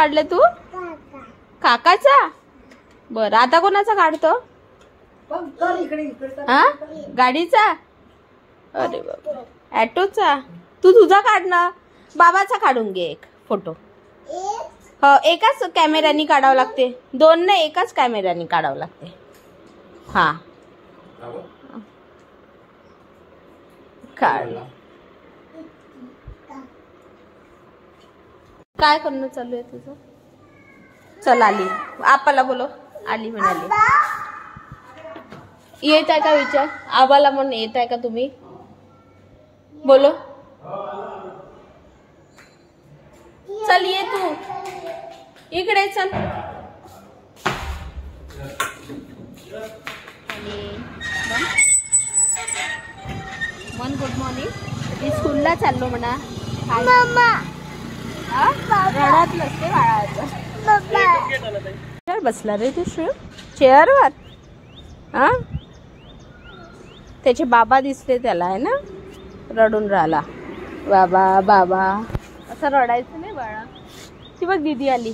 काढले तू? काकाचा? बरं, आता कोणाचा काढतो? हा, गाडीचा? अरे बाबा, ॲटोचा. तू तुझा काढ ना, बाबाचा काढून घे एक फोटो. हो, एकाच कॅमेऱ्याने काढावं लागते, दोन नाही, एकाच कॅमेऱ्याने काढावं लागते. हा काढ. काय करणं चालू आहे तुझं? चल आली, आपाला बोलो. आली म्हणाली. येत आहे का विचार? आबाला म्हणून येत आहे का तुम्ही? बोलो. चल ये तू इकडे चल. मन गुड मॉर्निंग. मी स्कूलला चाललो म्हणा. रडत नसते बाळाचं. बसला रे तू चेअरवर? हा, त्याचे बाबा दिसले त्याला, आहे ना, रडून राहिला. बाबा बाबा असं रडायचं नाही बाळा. ती बघ दीदी आली.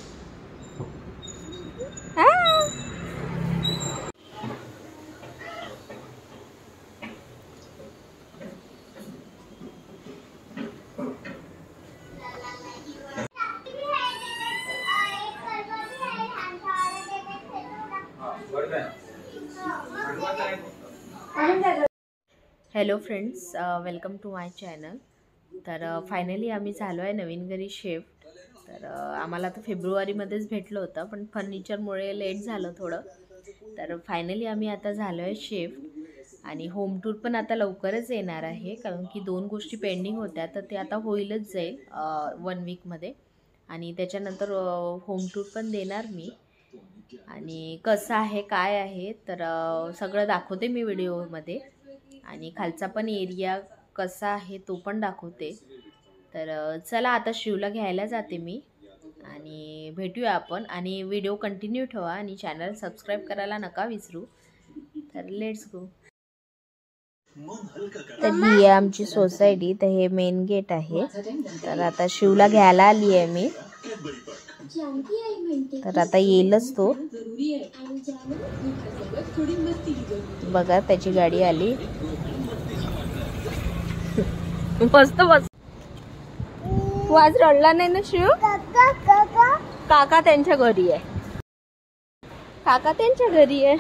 Hello friends, welcome to my channel. तर फायनली आम्ही झालो आहे नवीन घरी शिफ्ट. तर आम्हाला आता फेब्रुवारीमध्येच भेटलं होतं, पण फर्निचरमुळे लेट झालं थोडं. तर फायनली आम्ही आता झालो आहे शिफ्ट. आणि होम टूर पण आता लवकरच येणार आहे, कारण की 2 गोष्टी पेंडिंग होत्या, तर ते आता होईलच जाईल 1 वीकमध्ये. आणि त्याच्यानंतर होम टूर पण देणार मी. आणि कसं आहे काय आहे तर सगळं दाखवते मी व्हिडिओमध्ये. आणि खालचा पण एरिया कसा आहे तो पण दाखवते. तर चला आता शिवला घ्यायला जाते मी आणि भेटूया आपण. आणि व्हिडिओ कंटिन्यू ठेवा आणि चॅनल सबस्क्राईब करायला नका विसरू. तर लेट्स गो. तर ही आहे आमची सोसायटी. तर हे मेन गेट आहे. तर आता शिवला घ्यायला आली आहे मी. तर आता येईलच तो. बघा त्याची गाडी आली. मस्त बस. तू आज रडला नाही ना शिव? काका त्यांच्या घरी आहे. काका त्यांच्या घरी आहे.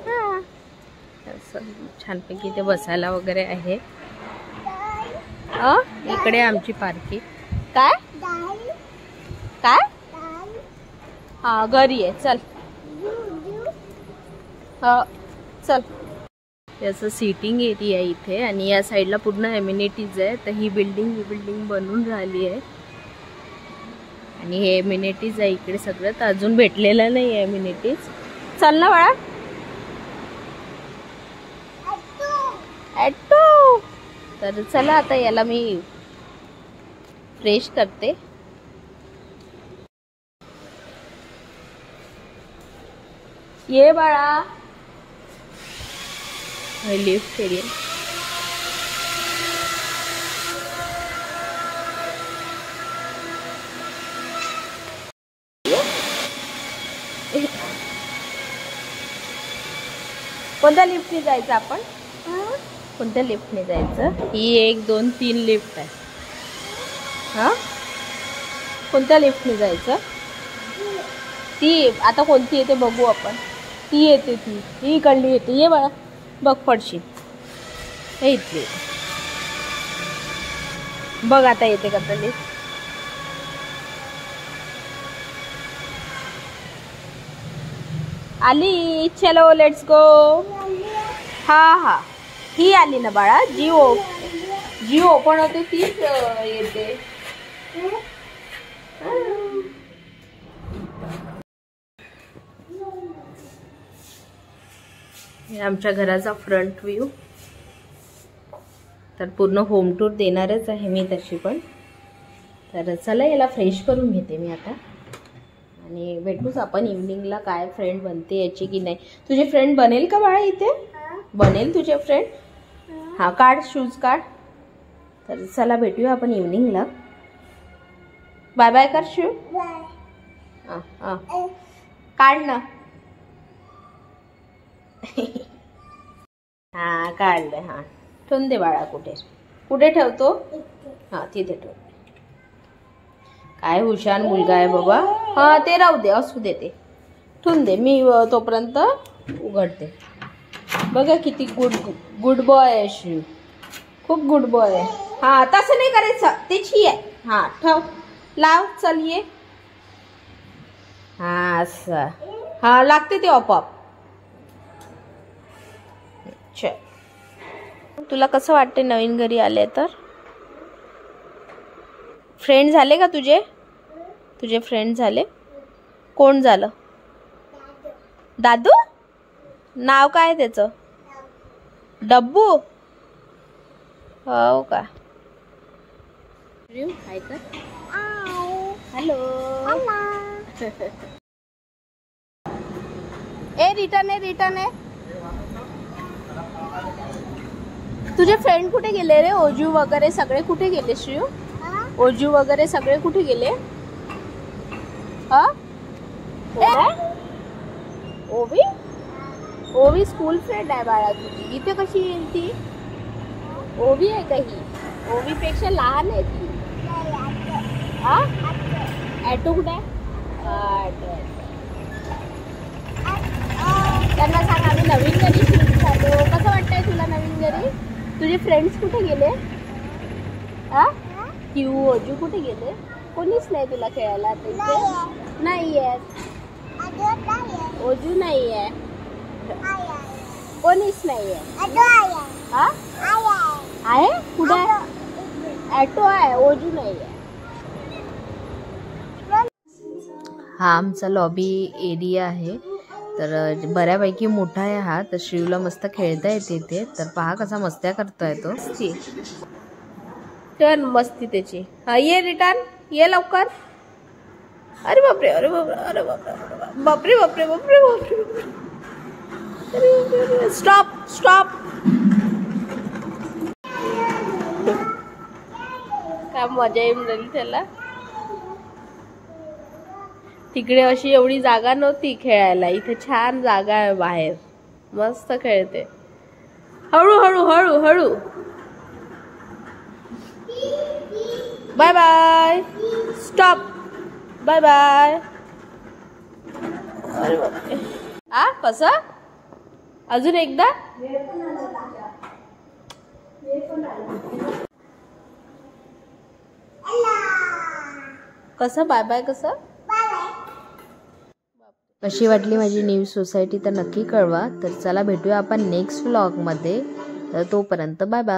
हा, छानपैकी ते बसायला वगैरे आहे. इकडे आमची पार्किंग. काय काय? हा, घरी आहे. चल चल. याचं सीटिंग एरिया आहे इथे. आणि या साईडला पूर्ण एम्युनिटीज आहे. तर ही बिल्डिंग बनून राहिली आहे. आणि हे एम्युनिटीज आहे इकडे सगळं. तर अजून भेटलेलं नाही आहे एम्युनिटीज. चल ना बाळा. ॲटो. तर चला आता याला मी फ्रेश करते. ये बाळा. Lift area. कोणत्या लिफ्टने जायचं आपण? कोणत्या लिफ्टने जायचं? ही 1 2 3 लिफ्ट आहे. हा, कोणत्या लिफ्टने जायचं? ती आता कोणती येते बघू आपण. ती येते, ती इकडली येते. ये बाळा, बघ पडशील. हे इथली बघ आता येते का लिफ्ट. आली. चलो लेट्स गो. हा हा, ही आली ना बाळा. जी ओपन होते तीच येते. हे आमच्या घराचा फ्रंट व्ह्यू. तर पूर्ण होम टूर देणारच आहे मी तशी पण. तर चला याला फ्रेश करून घेते मी आता. आणि भेटूच आपण इव्हनिंगला. काय फ्रेंड बनते याची की नाही. तुझे फ्रेंड बनेल का बाळा इथे? बनेल तुझे फ्रेंड? हा, काढ शूज काढ. तर चला भेटूया आपण इव्हनिंगला. बाय बाय कर शिव. काढ ना. हा काढले. हा ठेवून दे बाळा. कुठे कुठे ठेवतो? हा तिथे ठेव. काय हुशार मुलगा आहे बाबा. हा ते राहू दे, असू दे, ते ठेवून दे. मी तोपर्यंत उघडते. बघा किती गुड बॉय आहे श्री. खूप गुड बॉय आहे. हा तसं नाही करायचं, त्याची आहे. हा ठेव. लाव. चल ये. हा असं. हा लागते ते आपोआप. चल. तुला कसं वाटते नवीन घरी आले तर? फ्रेंड झाले का तुझे? तुझे फ्रेंड झाले? कोण झालं? दादू. नाव काय त्याचं? डब्बू. हो का? हाय कर. हॅलो. ए रिटर्न आहे, रिटर्न आहे. तुझे फ्रेंड कुठे गेले रे? ओजू वगैरे सगळे कुठे गेले श्रीयू? ओजू वगैरे सगळे कुठे गेले? ओवी. ओवी स्कूल फ्रेंड आहे बाळा तुझी. इथे कशी येईल ती? ओवी आहे का ही? ओवी पेक्षा लहान आहे ती. ॲटो कुठे आहे? त्यांना सांग आम्ही नवीन घरी शिफ्ट झालो. कसं वाटतंय तुला नवीन घरी? तुझे फ्रेंड्स कुठे गेले? क्यू ओजू कुठे गेले? कोणीच नाही तुला खेळायला आता इथे? नाही आहे. ओजू नाही आहे. कोणीच नाही आहे. आहे कुठे? ॲटो आहे, ओजू नाही आहे. हा आमचा लॉबी एरिया आहे. तर बऱ्यापैकी मोठा आहे हा. तर श्रीयूला मस्त खेळता येते इथे. तर पहा कसा मस्त्या करतोय तो. टर्न मस्ती त्याची. हा ये रिटर्न. ये लवकर. अरे बापरे, अरे बापरे, अरे बापरे, बापरे बापरे बापरे बापरे. Stop stop. काय मजा येऊन राहिली त्याला. तिकडे अशी एवढी जागा नव्हती खेळायला. इथे छान जागा आहे बाहेर. मस्त खेळते. हळू हळू हळू हळू. Bye bye. Stop. Bye bye. अरे बापरे. कसं? अजून एकदा. कसं बाय बाय? कसं? कशी वाटली माझी न्यू सोसायटी तर नक्की कळवा. तर चला भेटूया आपण नेक्स्ट व्लॉगमध्ये. तर तोपर्यंत बाय बाय.